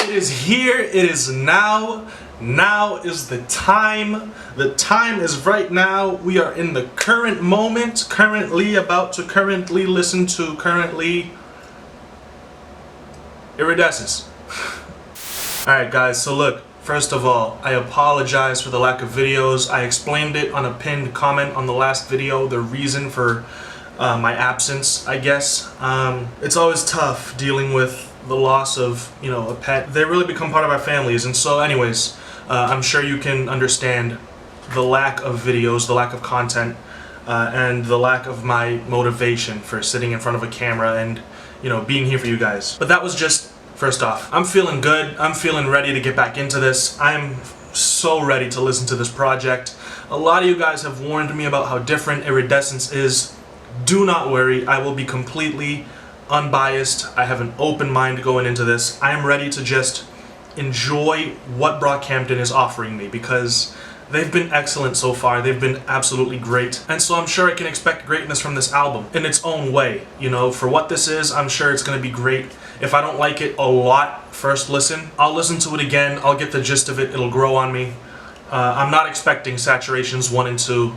It is here, it is now. Now is the time. The time is right now. We are in the current moment, about to listen to Iridescence. Alright guys, so look, first of all, I apologize for the lack of videos. I explained it on a pinned comment on the last video, the reason for my absence, I guess. It's always tough dealing with the loss of, a pet. They really become part of our families, and so anyways, I'm sure you can understand the lack of videos, the lack of content, and the lack of my motivation for sitting in front of a camera and, being here for you guys. But that was just, first off, I'm feeling good. I'm feeling ready to get back into this. I'm so ready to listen to this project. A lot of you guys have warned me about how different Iridescence is. Do not worry, I will be completely unbiased. I have an open mind going into this. I am ready to just enjoy what Brockhampton is offering me because they've been excellent so far. They've been absolutely great. And so I'm sure I can expect greatness from this album in its own way. For what this is, I'm sure it's going to be great. If I don't like it a lot first listen, I'll listen to it again. I'll get the gist of it. It'll grow on me. I'm not expecting saturations 1 and 2,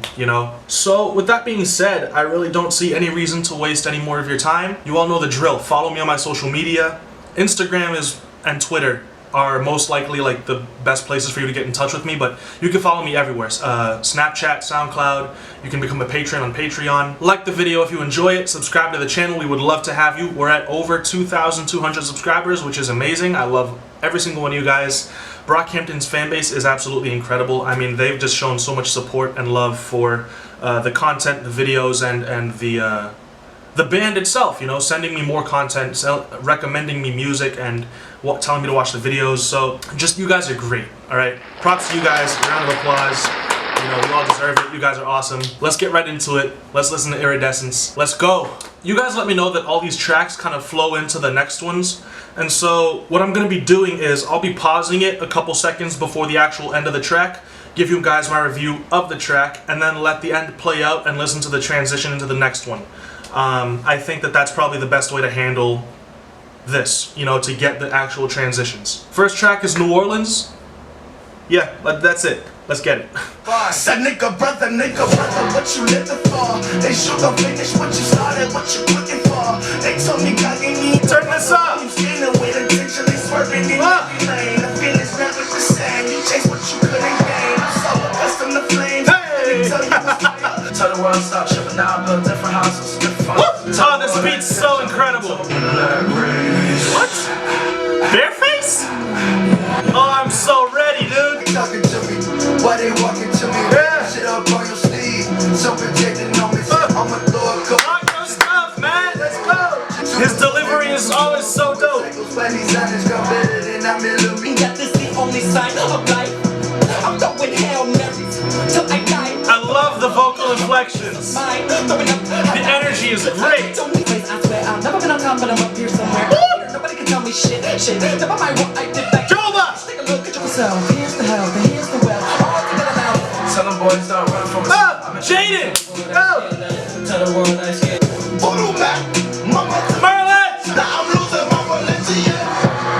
So with that being said, I really don't see any reason to waste any more of your time. You all know the drill. Follow me on my social media. Instagram and Twitter are most likely like the best places for you to get in touch with me, but you can follow me everywhere. Snapchat, Soundcloud, you can become a patron on Patreon. Like the video if you enjoy it, subscribe to the channel, we would love to have you. We're at over 2,200 subscribers, which is amazing. I love every single one of you guys. Brockhampton's fan base is absolutely incredible. I mean, they've just shown so much support and love for the content, the videos, and the band itself, sending me more content, recommending me music, and telling me to watch the videos. So just, you guys are great, alright? Props to you guys, round of applause. You all deserve it. You guys are awesome. Let's get right into it. Let's listen to Iridescence. Let's go. You guys let me know that all these tracks kind of flow into the next ones. And so what I'm going to be doing is I'll be pausing it a couple seconds before the actual end of the track, give you guys my review of the track, and then let the end play out and listen to the transition into the next one. I think that that's probably the best way to handle this, to get the actual transitions. First track is New Orleans. Yeah, that's it. Let's get it. Said nigga brother, what you living for? They should go finish what you started, what you looking for. They told me God gave me. Turn this up. You standing with intentionally swerving in every lane. The feeling's never the same. You chase what you couldn't gain. I'm so accustomed to flames. Hey! Tell the world stop tripping now, build different houses, different farms. Oh, this beat's so incredible. What? Bareface? Oh, I'm so ready, dude. Talking to me, why they walking to me? Yeah. Shit up on your sleeve, so protected on me. I'ma throw a couple. Rock your stuff, man. Let's go. His delivery is always so dope. Got this the only sign of life. I'm throwing Hail Marys till I die. I love the vocal inflections. The energy is great. I swear I've never been on top, but I'm up here somewhere. Nobody can tell me shit. Never mind what I did back. Joba! Take a look at yourself. Here's the hell, here's the well. All together now. Tell them boys don't run from us. Jaden! Go! Tell the world I scared. Voodoo Mac, Mama. Merlin! Now I'm losing my religion.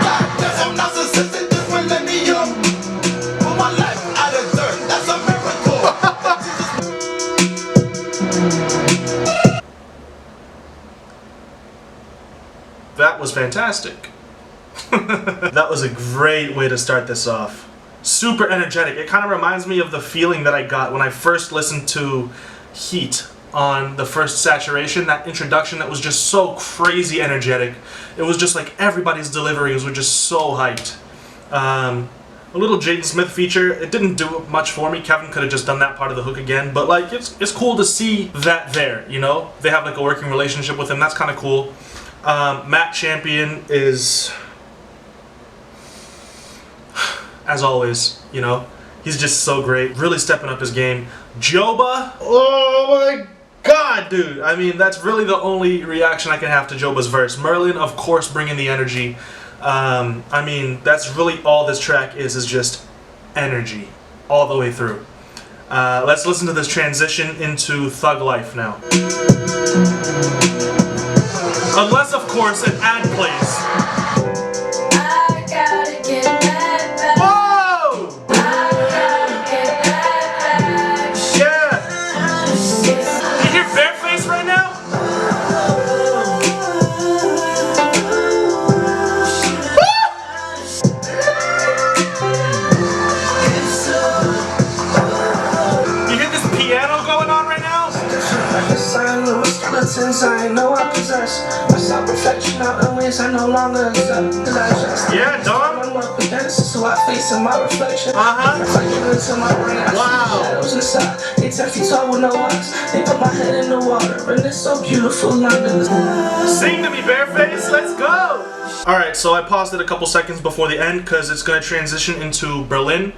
God, guess I'm narcissistic this millennium. Put my life out of dirt, that's a miracle. That was fantastic. That was a great way to start this off. Super energetic. It kind of reminds me of the feeling that I got when I first listened to Heat on the first saturation. That introduction that was just so crazy energetic. It was just like everybody's deliveries were just so hyped. A little Jaden Smith feature. It didn't do much for me. Kevin could have just done that part of the hook again, but like it's cool to see that there, They have like a working relationship with him. That's kind of cool. Matt Champion is, as always, he's just so great. Really stepping up his game. Joba, oh my god, dude. I mean, that's really the only reaction I can have to Joba's verse. Merlin, of course, bringing the energy. I mean, that's really all this track is just energy all the way through. Let's listen to this transition into Thug Life now. Unless, of course, an ad plays. I got it. Iridescence, I know I possess. My self-reflection out in ways I no longer accept. Yeah, Dom. I'm up against, so I face in my reflection. Reflection into my brain, I Wow. see shadows inside. They 10 feet tall with no eyes. They put my head in the water, and it's so beautiful under the Sing to me, Bareface, let's go! Alright, so I paused it a couple seconds before the end because it's going to transition into Berlin.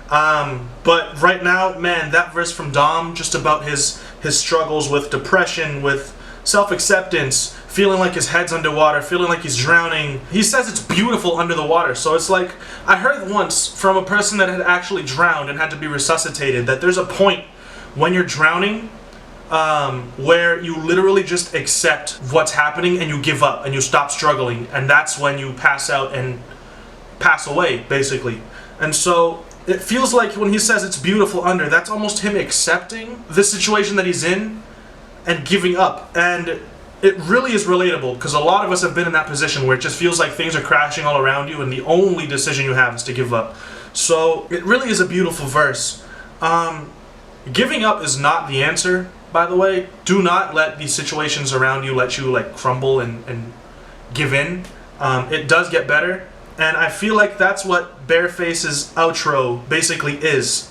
But right now, man, that verse from Dom, just about his struggles with depression, with self-acceptance, feeling like his head's underwater, feeling like he's drowning. He says it's beautiful under the water, so it's like, I heard once from a person that had actually drowned and had to be resuscitated, that there's a point when you're drowning where you literally just accept what's happening and you give up and you stop struggling, and that's when you pass out and pass away, basically. And so it feels like when he says it's beautiful under, that's almost him accepting the situation that he's in and giving up. And it really is relatable because a lot of us have been in that position where it just feels like things are crashing all around you and the only decision you have is to give up. So it really is a beautiful verse. Giving up is not the answer, by the way. Do not let these situations around you let you like crumble and give in. It does get better. And I feel like that's what Bareface's outro basically is.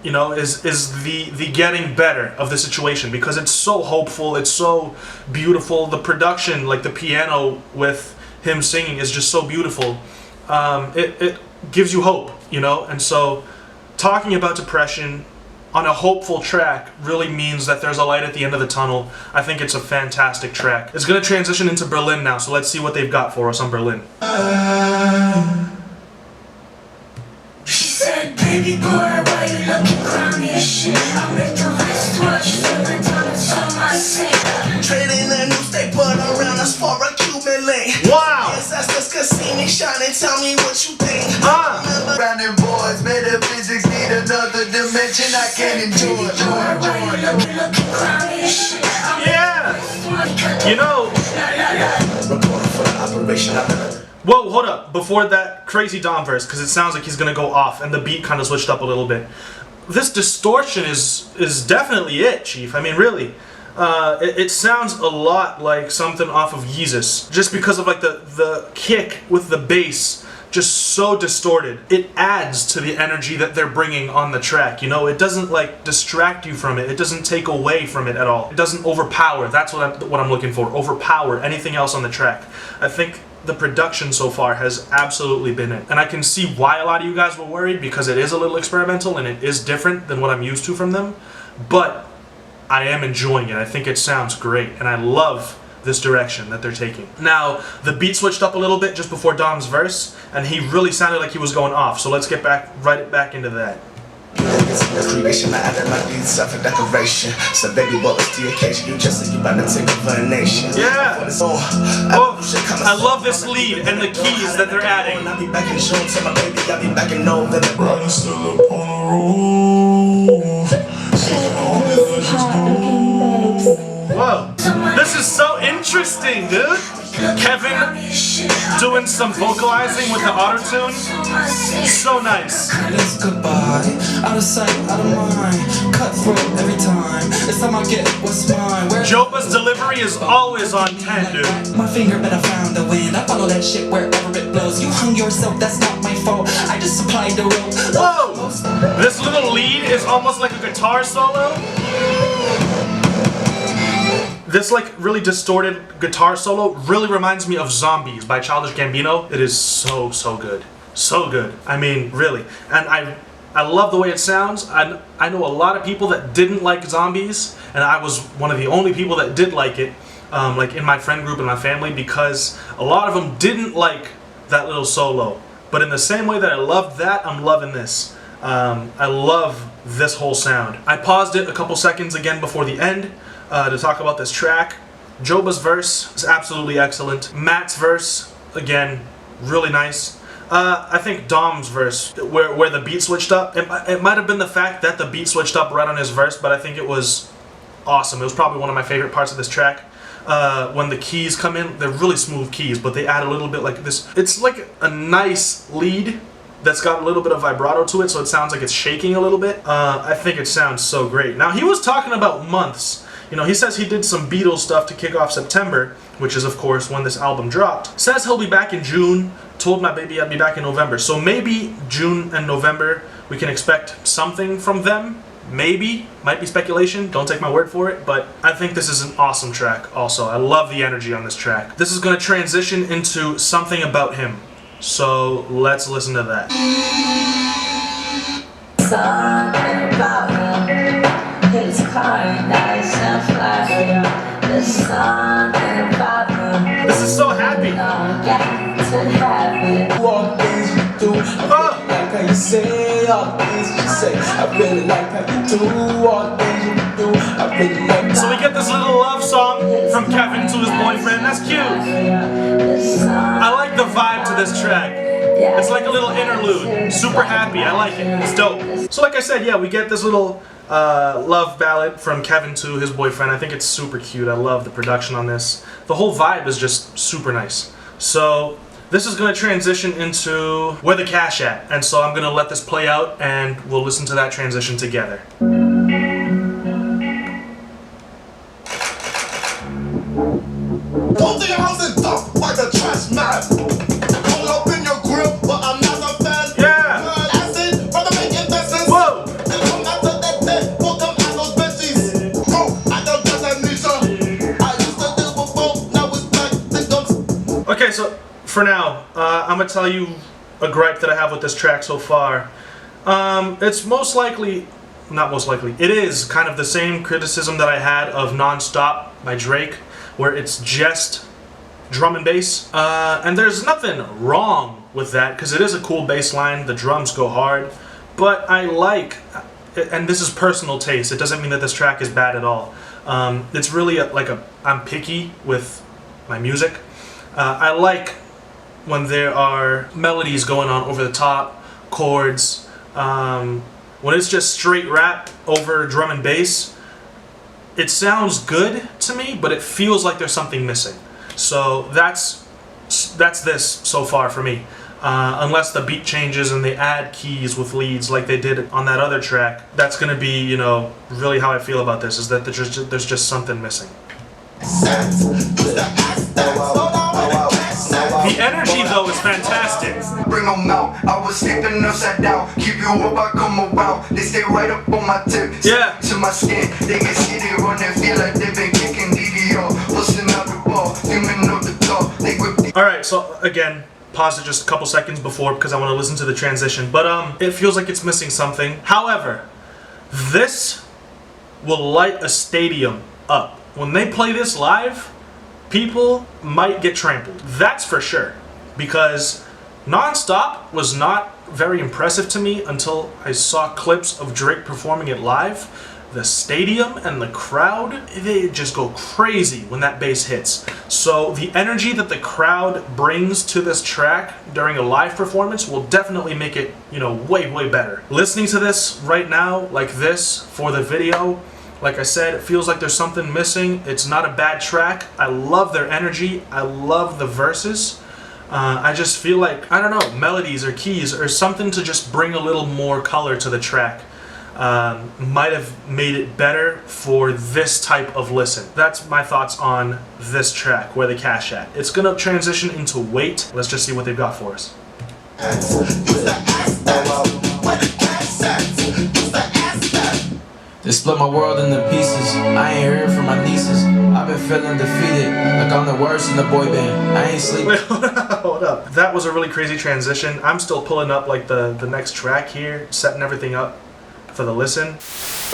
You know, is the getting better of the situation, because it's so hopeful, it's so beautiful. The production, like the piano with him singing, is just so beautiful. It gives you hope, you know. And so talking about depression on a hopeful track really means that there's a light at the end of the tunnel. I think it's a fantastic track. It's going to transition into Berlin now, so let's see what they've got for us on Berlin. She said, baby boy, why you looking crummy as shit? I'll make the rest watch, feel the diamonds on my sink. Trading the news they put around us for accumulate. Wow! Ancestors could see me shine and tell me what you think. Rounding boys, metaphysics need another dimension I can enjoy. Why you looking crummy as shit? Yeah! You know... Recording for the operation. Whoa, hold up. Before that crazy Dom verse, because it sounds like he's going to go off, and the beat kind of switched up a little bit. This distortion is definitely it, Chief. I mean, really. It sounds a lot like something off of Yeezus, just because of like the kick with the bass, just so distorted. It adds to the energy that they're bringing on the track, you know? It doesn't like distract you from it. It doesn't take away from it at all. It doesn't overpower. That's what I'm looking for. Overpower anything else on the track. I think the production so far has absolutely been it. And I can see why a lot of you guys were worried, because it is a little experimental and it is different than what I'm used to from them. But I am enjoying it. I think it sounds great, and I love this direction that they're taking. Now, the beat switched up a little bit just before Dom's verse, and he really sounded like he was going off. So let's get right back into that. The creation, I added my deeds, self-decoration. So baby, what was the occasion? You just said you about to take over a nation. Yeah! Oh, I love this lead and the keys that they're adding. I'll be back in June, tell my baby I'll be back in November. Riding still up on the roof. Whoa, this is so interesting, dude. Kevin doing some vocalizing with the auto-tune. So nice. It's goodbye, out of sight, out of mind. Cutthroat every time. It's time I get what's mine. Joba's delivery is always on 10, dude. My finger, but I found the wind. I follow that shit wherever it blows. You hung yourself, that's not my fault. I just supplied the rope. Whoa! This little lead is almost like a guitar solo. This like really distorted guitar solo really reminds me of Zombies by Childish Gambino. It is so good. So good. I mean, really. And I love the way it sounds. I know a lot of people that didn't like Zombies, and I was one of the only people that did like it, like in my friend group and my family, because a lot of them didn't like that little solo. But in the same way that I loved that, I'm loving this. I love this whole sound. I paused it a couple seconds again before the end to talk about this track. Joba's verse is absolutely excellent. Matt's verse, again, really nice. I think Dom's verse, where the beat switched up, it might have been the fact that the beat switched up right on his verse, but I think it was awesome. It was probably one of my favorite parts of this track. When the keys come in, they're really smooth keys, but they add a little bit like this. It's like a nice lead that's got a little bit of vibrato to it, so it sounds like it's shaking a little bit. I think it sounds so great. Now, he was talking about months. You know, he says he did some Beatles stuff to kick off September, which is of course when this album dropped. Says he'll be back in June, told my baby I'd be back in November. So maybe June and November we can expect something from them. Maybe, might be speculation, don't take my word for it, but I think this is an awesome track also. I love the energy on this track. This is going to transition into Something About Him. So let's listen to that. Something about him, his car nice and flashy. There's something about him. This is so happy. All the things you do, I really like how you say all the things you say. I really like how you do all the things you do. I really like. So we get this little love song from Kevin to his boyfriend. That's cute. I like the vibe to this track. It's like a little interlude. Super happy. I like it. It's dope. So like I said, yeah, we get this little love ballad from Kevin to his boyfriend. I think it's super cute. I love the production on this. The whole vibe is just super nice. So this is going to transition into Where the Cash At. And so I'm going to let this play out and we'll listen to that transition together. Go to your house and dump like a trash man. Pull up in your grill, but I'm not a fan. Yeah! Acid, brother, make investments. Whoa! They come after that day, walk up at those benches. Bro, I don't get amnesia. I used to do before, now it's like the guns. Okay, so for now, I'm going to tell you a gripe that I have with this track so far. It's most likely, not most likely, it is kind of the same criticism that I had of Non-Stop by Drake, where it's just drum and bass. And there's nothing wrong with that, because it is a cool bass line, the drums go hard, but I like, and this is personal taste, it doesn't mean that this track is bad at all. It's really I'm picky with my music. I like when there are melodies going on over the top, chords, when it's just straight rap over drum and bass, it sounds good to me, but it feels like there's something missing. So that's this so far for me. Unless the beat changes and they add keys with leads like they did on that other track, that's gonna be, you know, really how I feel about this, is that there's just something missing. The energy though is fantastic. Bring them out, I was sleeping upside down. Keep you up, I come around. They stay right up on my tip. Yeah. To my skin, they can see they run and feel like they've been kicking DDO. Busting out the ball, fuming up the top. They whip the. Alright, so again, pause it just a couple seconds before because I want to listen to the transition. But it feels like it's missing something. However, this will light a stadium up. When they play this live, people might get trampled. That's for sure. Because Non-Stop was not very impressive to me until I saw clips of Drake performing it live. The stadium and the crowd, they just go crazy when that bass hits. So the energy that the crowd brings to this track during a live performance will definitely make it, you know, way, way better. Listening to this right now, like this, for the video, like I said, it feels like there's something missing. It's not a bad track. I love their energy. I love the verses. I just feel like, I don't know, melodies or keys or something to just bring a little more color to the track. Might have made it better for this type of listen. That's my thoughts on this track, Where the Cash At. It's gonna transition into Wait. Let's just see what they've got for us. They split my world into pieces. I ain't hearing from my nieces. I've been feeling defeated, like I'm the worst in the boy band. I ain't sleeping. Wait, hold up. That was a really crazy transition. I'm still pulling up like the next track here, setting everything up for the listen.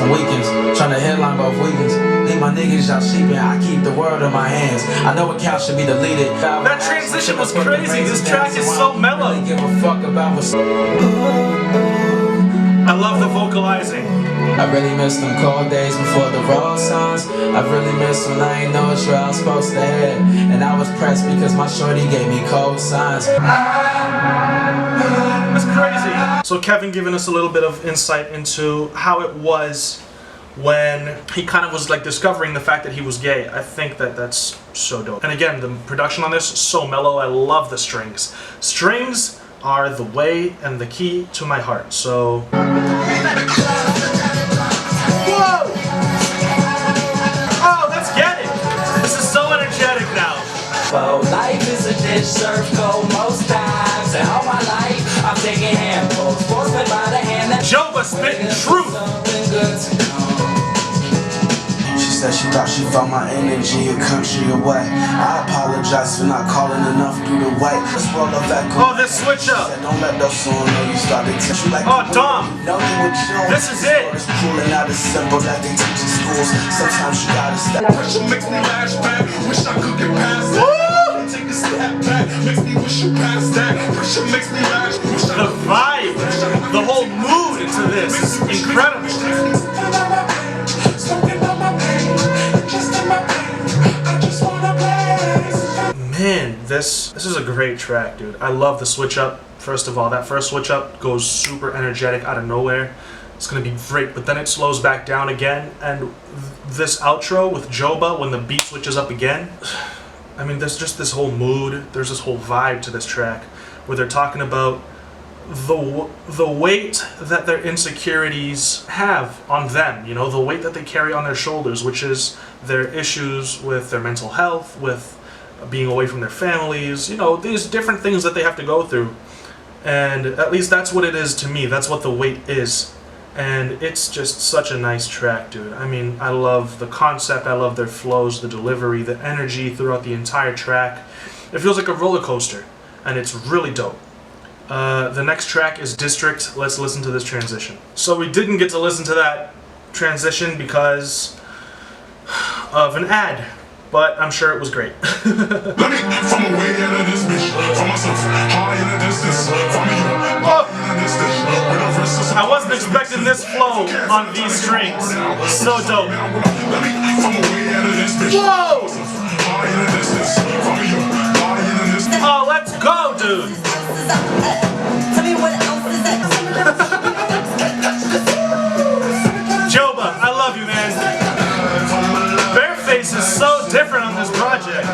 Weekends, trying to headline both weekends. Leave my niggas out sleeping. I keep the world in my hands. I know account should be deleted. That transition was crazy. This track is so mellow. I give a fuck about what's. I love the vocalizing. I really miss them cold days before the road signs. I really miss when I ain't know which way I was supposed to head. And I was pressed because my shorty gave me cold signs. That's crazy. So Kevin giving us a little bit of insight into how it was when he kind of was like discovering the fact that he was gay. I think that that's so dope. And again, the production on this is so mellow. I love the strings. Strings are the way and the key to my heart. So whoa! Oh! Life is a dish served cold most times, and all my life I'm taking handfuls, forced by the hand that Joba spitting truth. something good to come. She said she thought she felt my energy a country away. I apologize for not calling enough through the wait. Oh, this switch up. Don't let those soon know you started to you like Oh, Dom. This is it. It's cool and not as simple that they teach in schools. Sometimes you gotta step. Pressure makes me lash back. Wish I could get past that. Take a step back. Makes me wish you past that. Pressure makes me lash. Wish I The vibe, the whole mood into this is incredible. Man, this is a great track, dude. I love the switch up. First of all, that first switch up goes super energetic out of nowhere. It's gonna be great, but then it slows back down again, and this outro with Joba when the beat switches up again. I mean, there's just this whole mood. There's this whole vibe to this track where they're talking about the weight that their insecurities have on them, you know, the weight that they carry on their shoulders, which is their issues with their mental health, with being away from their families, you know, these different things that they have to go through. And at least that's what it is to me. That's what the weight is. And it's just such a nice track, dude. I mean, I love the concept, I love their flows, the delivery, the energy throughout the entire track. It feels like a roller coaster, and it's really dope. The next track is District. Let's listen to this transition. So we didn't get to listen to that transition because of an ad, but I'm sure it was great. Let me from away out of this bitch. From myself, high in the distance. From you, high in the distance. With a verse I wasn't expecting this flow on these strings. So dope. Let me from away out of this bitch. Whoa! High in the distance. From you, high in the distance. Oh, let's go, dude. Joba, I love you, man. Bareface is so different on this project.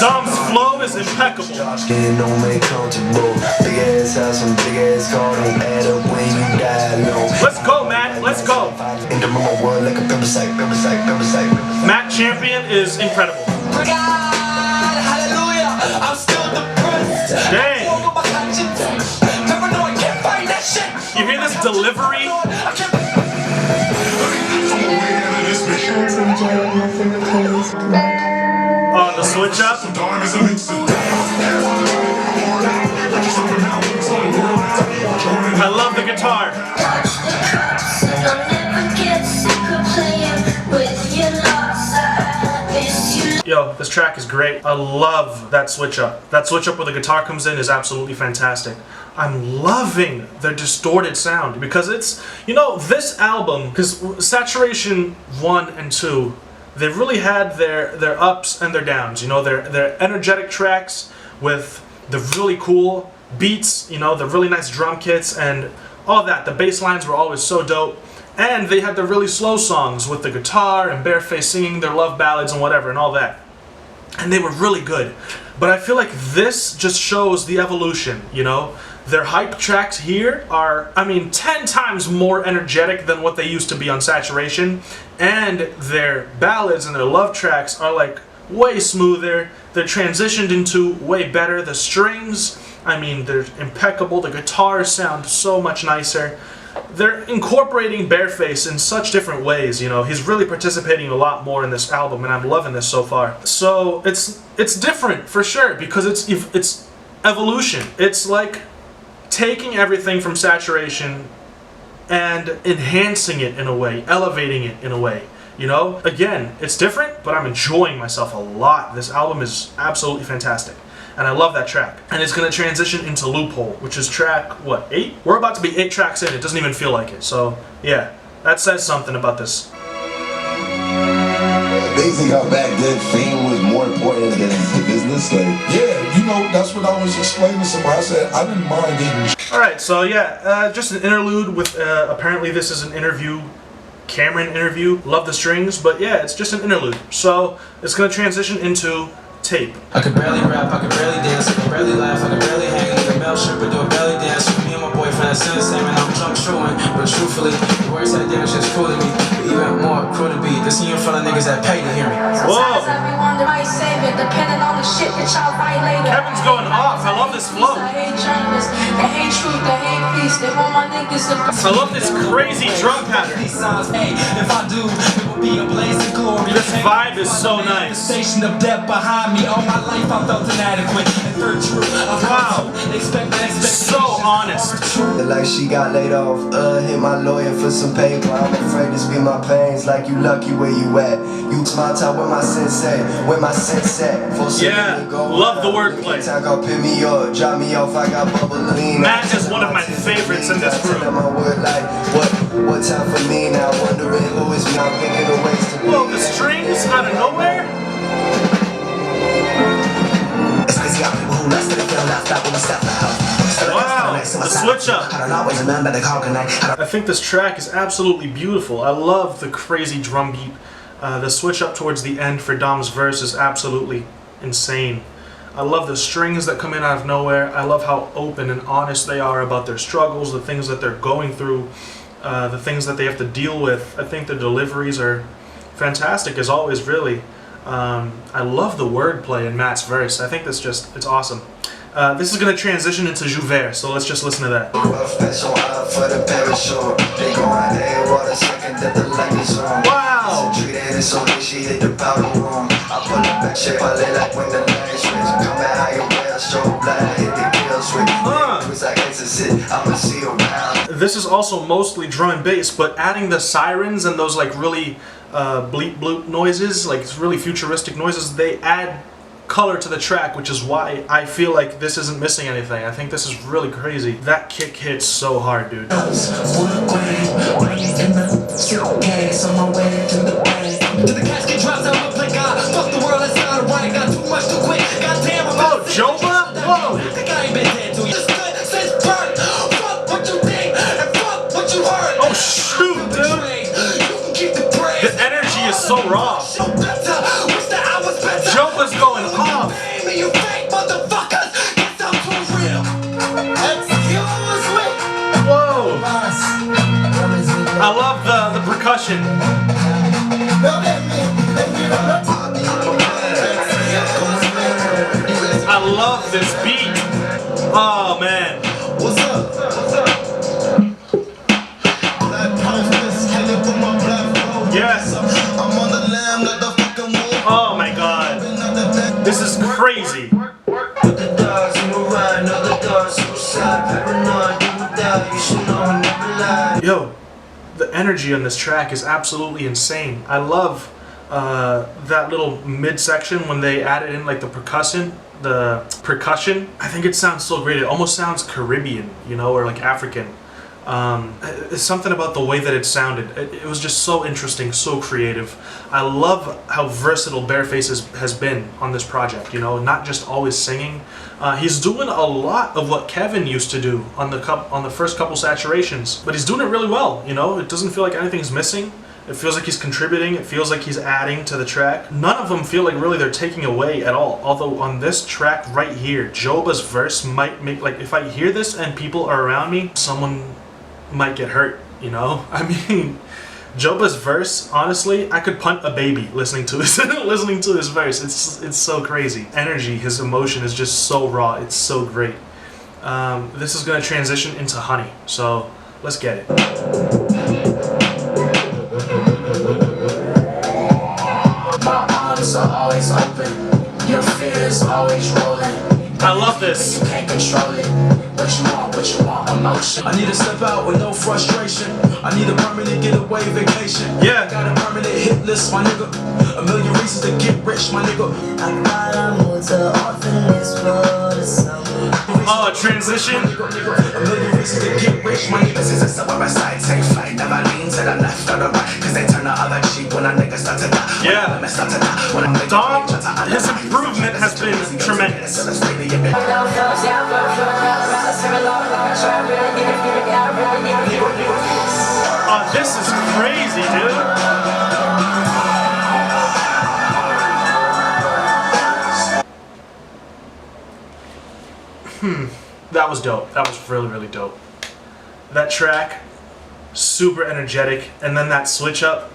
Dom's flow is impeccable. Let's go, Matt. Let's go. Matt Champion is incredible. Hallelujah, I'm still depressed. Dang. You hear this delivery? Oh, the switch up? I love the guitar. Yo, this track is great. I love that switch up. That switch up where the guitar comes in is absolutely fantastic. I'm loving the distorted sound because it's, you know, this album, because Saturation 1 and 2, they really had their ups and their downs, you know, their energetic tracks with the really cool beats, you know, the really nice drum kits and all that. The bass lines were always so dope. And they had the really slow songs with the guitar and Bareface singing their love ballads and whatever and all that. And they were really good. But I feel like this just shows the evolution, you know? Their hype tracks here are, I mean, 10 times more energetic than what they used to be on Saturation. And their ballads and their love tracks are like way smoother. They're transitioned into way better. The strings, I mean, they're impeccable. The guitars sound so much nicer. They're incorporating Bareface in such different ways, you know. He's really participating a lot more in this album, and I'm loving this so far. So it's different for sure because it's evolution. It's like taking everything from Saturation and enhancing it in a way, elevating it in a way. You know, again, it's different, but I'm enjoying myself a lot. This album is absolutely fantastic. And I love that track. And it's going to transition into Loophole, which is track, what, 8? We're about to be 8 tracks in. It doesn't even feel like it. So, yeah, that says something about this. Amazing how back then fame was more important than the business. Like, Yeah, you know, that's what I was explaining to somebody. I said, I didn't mind getting Alright, so yeah, just an interlude with, apparently this is an interview, Cameron interview. Love the strings, but yeah, it's just an interlude. So, it's going to transition into Tape. I could barely rap, I could barely dance, I could barely laugh, I could barely hang, like a male stripper do a belly dance. Me and my boyfriend had same and I'm drunk showing, but truthfully, the words had damage that's cooling me. Even more crew to beat. This in front of niggas that pay to hear me. Sometimes I be wondering might save it, depending on the shit that y'all write later. Kevin's going off. I love this flow. They hate journalists, they hate truth, they hate peace. They want my niggas to. I love this crazy drum pattern. If I do, it will be a blaze of glory. This vibe is so nice. Station of death behind me. All my life I felt inadequate. And third true. Wow. Expect So honest. Like she got laid off, hit my lawyer for some paper. I'm afraid to speak my pains, like you lucky where you at. You smile talk with my sensei, where my sensei. Yeah, love the wordplay. I'll pick me up, drop me off, I got bubbling. Matt is one of my favorites in this group. What time for me now, wondering who is me, I'm thinking of ways to be. Whoa, the strings out of nowhere? Wow, the switch up. I think this track is absolutely beautiful. I love the crazy drum beat. The switch up towards the end for Dom's verse is absolutely insane. I love the strings that come in out of nowhere. I love how open and honest they are about their struggles, the things that they're going through, the things that they have to deal with. I think the deliveries are fantastic as always, really. I love the wordplay in Matt's verse. I think it's awesome. This is going to transition into Jouvert, so let's just listen to that. Wow! This is also mostly drum and bass, but adding the sirens and those like really bleep bloop noises, like really futuristic noises, they add color to the track, which is why I feel like this isn't missing anything. I think this is really crazy. That kick hits so hard, dude. Oh, Joba? Whoa! Oh shoot, dude! The energy is so raw. Joba's going off. Whoa! I love the percussion. I love this beat. Oh man. What's up? Yes. Oh my god. This is crazy. Yo, the energy on this track is absolutely insane. I love that little midsection when they added in like the percussion. I think it sounds so great. It almost sounds Caribbean, you know, or like African. It's something about the way that it sounded. It was just so interesting, so creative. I love how versatile Bareface has been on this project, you know, not just always singing. He's doing a lot of what Kevin used to do on the first couple saturations, but he's doing it really well, you know. It doesn't feel like anything's missing. It feels like he's contributing. It feels like he's adding to the track. None of them feel like really they're taking away at all. Although on this track right here, Joba's verse might make, like, if I hear this and people are around me, someone might get hurt, you know? I mean, Joba's verse, honestly, I could punt a baby listening to this verse. It's so crazy. Energy, his emotion is just so raw. It's so great. This is gonna transition into Honey, so let's get it. My arms are always open. Your fear is always rolling. I love this. You can't control it. What you want, emotion. I need to step out with no frustration. I need a permanent getaway vacation. Yeah. Got a permanent hit list, my nigga. A million reasons to get rich, my nigga. I thought I moved to orphanage for the summer. Oh, transition. A million reasons to get rich, my nigga. This is a suburban side, take flight. Never lean to the left or the right. Cause they turn the other cheek when a nigga start to die. Yeah. Dom, his improvement has been tremendous. Oh, this is crazy, dude. That was dope. That was really, really dope. That track, super energetic, and then that switch up.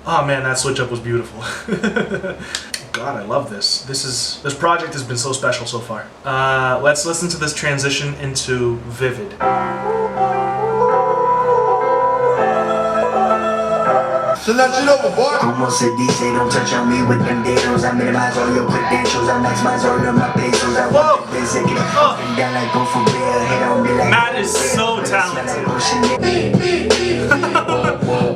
Oh man, that switch up was beautiful. God, I love this. This project has been so special so far. Let's listen to this transition into Vivid. So let you know, boy. Almost a DJ, don't touch on me with them dados. I minimize all your credentials, I maximize all of my pesos. I want the basic, up and down like go for real. Hit on me like Matt is so talented.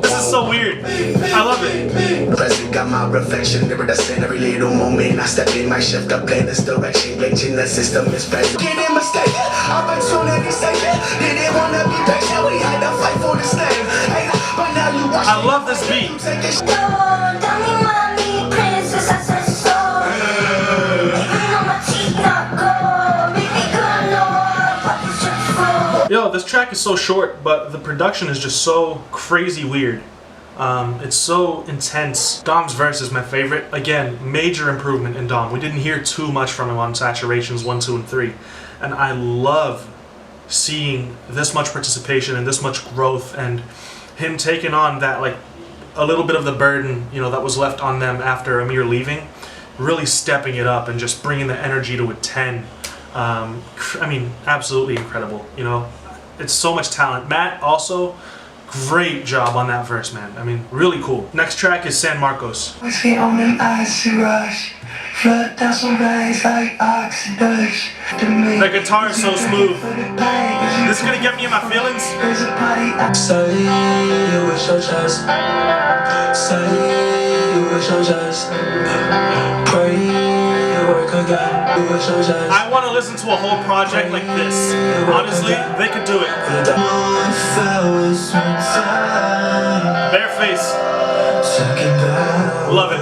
This is so weird. I love it. Present got my reflection, iridescent every little moment. I step in, my shift up, plan this direction, glitching the system is present. Getting mistaken, I've been soon any second. Didn't wanna be patient, we had to fight for this name. Hey, but now you watch. I love this beat. Yo, this track is so short, but the production is just so crazy weird. It's so intense. Dom's verse is my favorite. Again, major improvement in Dom. We didn't hear too much from him on Saturations 1, 2, and 3. And I love seeing this much participation and this much growth, and him taking on that, like, a little bit of the burden, you know, that was left on them after Amir leaving, really stepping it up and just bringing the energy to a 10. I mean, absolutely incredible, you know. It's so much talent. Matt also, great job on that verse, man. I mean, really cool. Next track is San Marcos. We see on them icy rush, flood down some veins like oxidus. The guitar is so smooth. This is gonna get me in my feelings. Say you wish your chest. Say you wish your chest. Pray you work again. You wish your chest. I want to listen to a whole project like this. Honestly, they could do it. Bareface. Love it.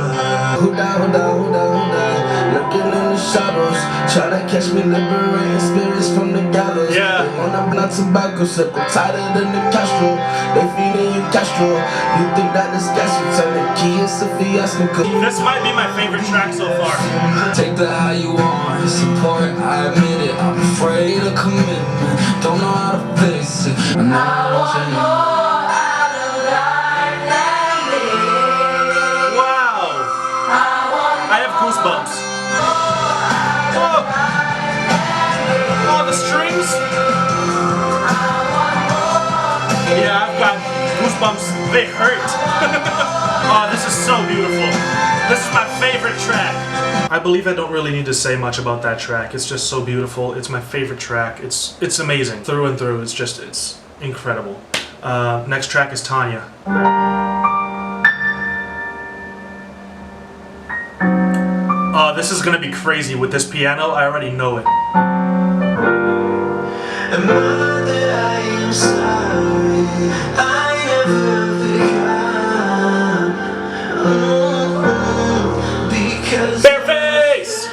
Looking in the shadows, try to catch me liberating spirits from the gallows. Yeah. They wanna blood tobacco, circle tighter than the Castro. They feeding you Castro. You think that this gas you turn the key is a fiasco. This might be my favorite track so far. Take that how you want, support, I admit it. I'm afraid of commitment, don't know how to face it. And I want more out of life than this. Wow. I have goosebumps. Oh, oh, the strings. Yeah, I've got goosebumps. They hurt. Oh, this is so beautiful. This is my favorite track. I believe I don't really need to say much about that track. It's just so beautiful. It's my favorite track. It's amazing through and through. It's incredible. Next track is Tanya. Oh, this is gonna be crazy with this piano. I already know it. And mother, I am sorry, I never begun. Because Bareface!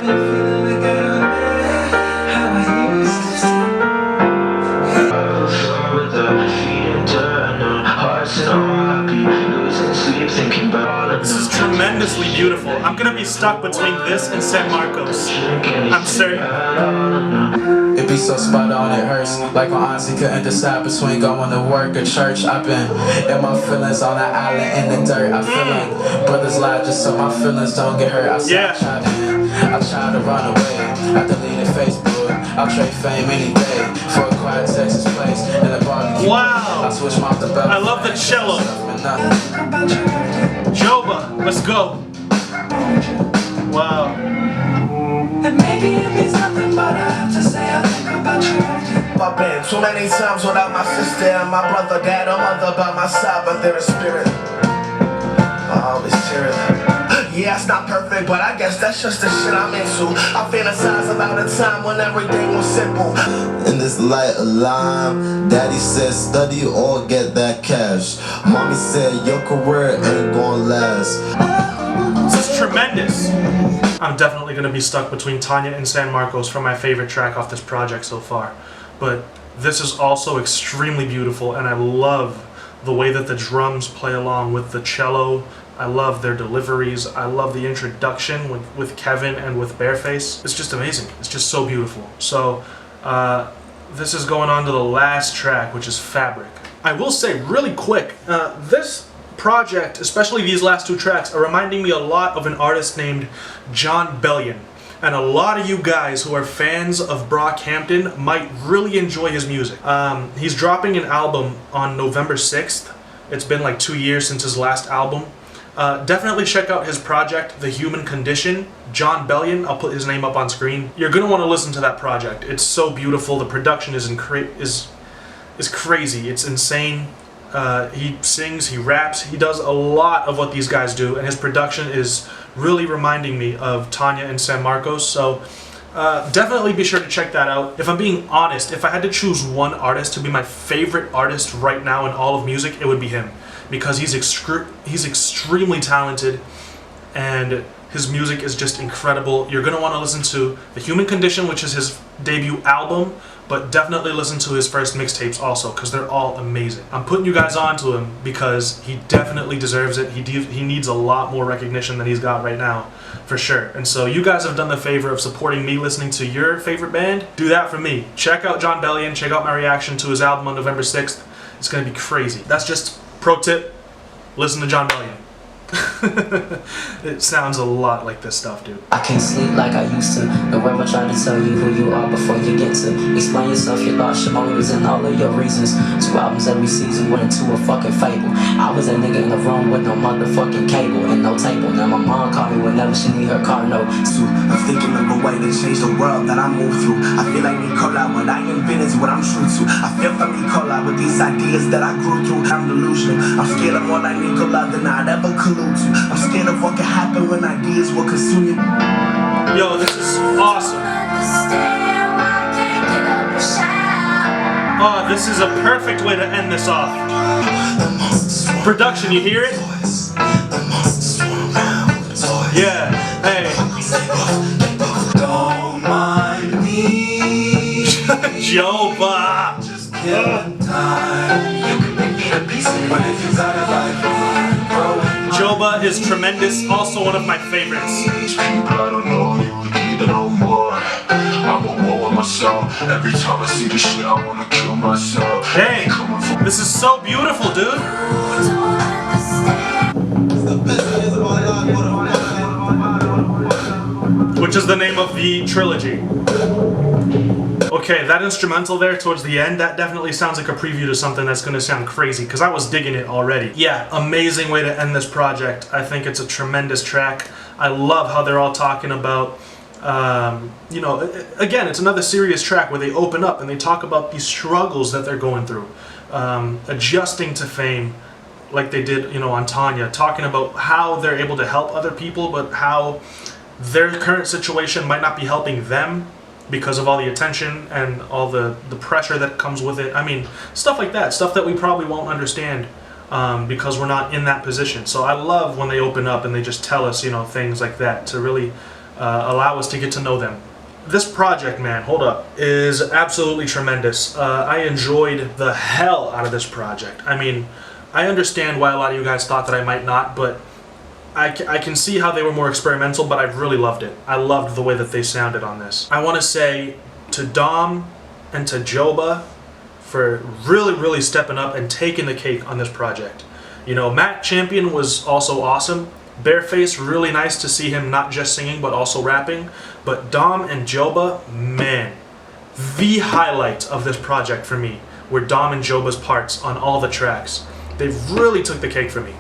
This is tremendously beautiful. I'm gonna be stuck between this and San Marcos. I'm certain. It be so spot on, it hurts. Like my auntie couldn't decide between going to work or church. I've been in my feelings on that island in the dirt. I feel like brothers lie just so my feelings don't get hurt. I try to run away. I deleted Facebook. I'll trade fame any day for a quiet Texas place and a barbecue. Wow. I switch my belt. I love the cello. Joba, let's go. Wow. and maybe it means nothing, but I have to say I think about you. I've been too many times without my sister and my brother, dad, or mother by my side, but they're in spirit. I always tear it. Yeah, it's not perfect, but I guess that's just the shit I'm into. I fantasize about a time when everything was simple. In this light of lime, daddy said study or get that cash. Mommy said your career ain't gonna last. This is tremendous. I'm definitely going to be stuck between Tanya and San Marcos for my favorite track off this project so far. But this is also extremely beautiful, and I love the way that the drums play along with the cello. I love their deliveries. I love the introduction with Kevin and with Bareface. It's just amazing. It's just so beautiful. So this is going on to the last track, which is Fabric. I will say really quick, this project, especially these last 2 tracks, are reminding me a lot of an artist named John Bellion. And a lot of you guys who are fans of Brockhampton might really enjoy his music. He's dropping an album on November 6th. It's been like 2 years since his last album. Definitely check out his project, The Human Condition. John Bellion, I'll put his name up on screen. You're gonna want to listen to that project. It's so beautiful. The production is crazy. It's insane. He sings, he raps, he does a lot of what these guys do, and his production is really reminding me of Tanya and San Marcos. So definitely be sure to check that out. If I'm being honest, if I had to choose one artist to be my favorite artist right now in all of music, it would be him, because he's extremely talented and his music is just incredible. You're gonna want to listen to The Human Condition, which is his debut album, but definitely listen to his first mixtapes also, because they're all amazing. I'm putting you guys on to him because he definitely deserves it. He needs a lot more recognition than he's got right now, for sure. And so you guys have done the favor of supporting me listening to your favorite band. Do that for me. Check out John Bellion. Check out my reaction to his album on November 6th. It's going to be crazy. That's just pro tip. Listen to John Bellion. It sounds a lot like this stuff, dude. I can't sleep like I used to. The world will try to tell you who you are before you get to explain yourself, your thoughts, your motives, and all of your reasons. 2 albums every season went into a fucking fable. I was a nigga in the room with no motherfucking cable and no table. Now my mom called me whenever she need her car notes. I'm thinking of a way to change the world that I move through. I feel like Nicola, what I invent is what I'm true to. I feel for Nicola with these ideas that I grew through. I'm delusional. I'm scared of more like Nicola than I'd ever collude to. I'm scared of what can happen when ideas will consume you. Yo, this is awesome. Oh, this is a perfect way to end this off. Production, you hear it? Yeah, hey. Don't mind me. Joba. Just kill time. You can make me a piece of it, but if you got it like Joba is tremendous, also one of my favorites. I don't know you need no more. I'm a war with myself. Every time I see this shit, I wanna kill myself. Dang, this is so beautiful, dude. Which is the name of the trilogy. Okay, that instrumental there towards the end, that definitely sounds like a preview to something that's going to sound crazy, because I was digging it already. Yeah, amazing way to end this project. I think it's a tremendous track. I love how they're all talking about, you know, again, it's another serious track where they open up and they talk about these struggles that they're going through. Adjusting to fame, like they did, you know, on Tanya, talking about how they're able to help other people, but how their current situation might not be helping them because of all the attention and all the pressure that comes with it. I mean, stuff like that, stuff that we probably won't understand because we're not in that position. So I love when they open up and they just tell us, you know, things like that to really allow us to get to know them. This project, man, hold up, is absolutely tremendous. I enjoyed the hell out of this project. I mean, I understand why a lot of you guys thought that I might not, but I can see how they were more experimental, but I really loved it. I loved the way that they sounded on this. I want to say to Dom and to Joba for really stepping up and taking the cake on this project. You know, Matt Champion was also awesome. Bareface, really nice to see him not just singing but also rapping. But Dom and Joba, man, the highlight of this project for me were Dom and Joba's parts on all the tracks. They really took the cake for me.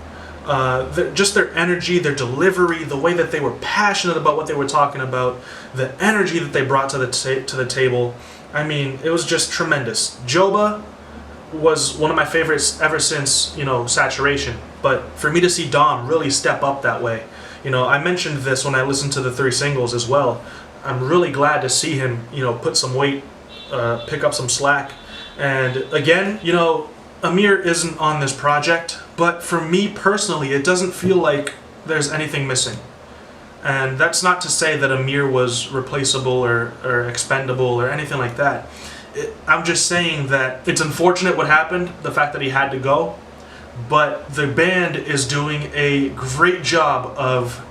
Just their energy, their delivery, the way that they were passionate about what they were talking about, the energy that they brought to the table. I mean, it was just tremendous. Joba was one of my favorites ever since, you know, Saturation. But for me to see Dom really step up that way, you know, I mentioned this when I listened to the 3 singles as well. I'm really glad to see him, you know, put some weight, pick up some slack. And again, you know, Amir isn't on this project, but for me personally, it doesn't feel like there's anything missing. And that's not to say that Amir was replaceable or expendable or anything like that. I'm just saying that it's unfortunate what happened, the fact that he had to go, but the band is doing a great job of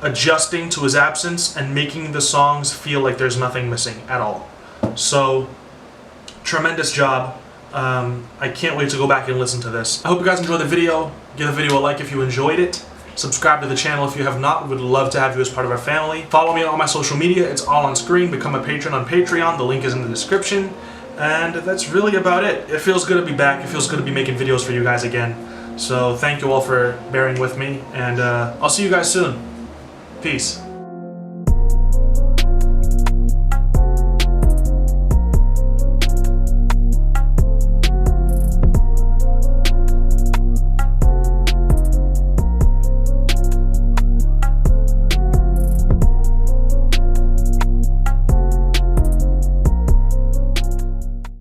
adjusting to his absence and making the songs feel like there's nothing missing at all. So, tremendous job. I can't wait to go back and listen to this. I hope you guys enjoyed the video. Give the video a like if you enjoyed it. Subscribe to the channel if you have not. We would love to have you as part of our family. Follow me on all my social media. It's all on screen. Become a patron on Patreon. The link is in the description. And that's really about it. It feels good to be back. It feels good to be making videos for you guys again. So thank you all for bearing with me. And I'll see you guys soon. Peace.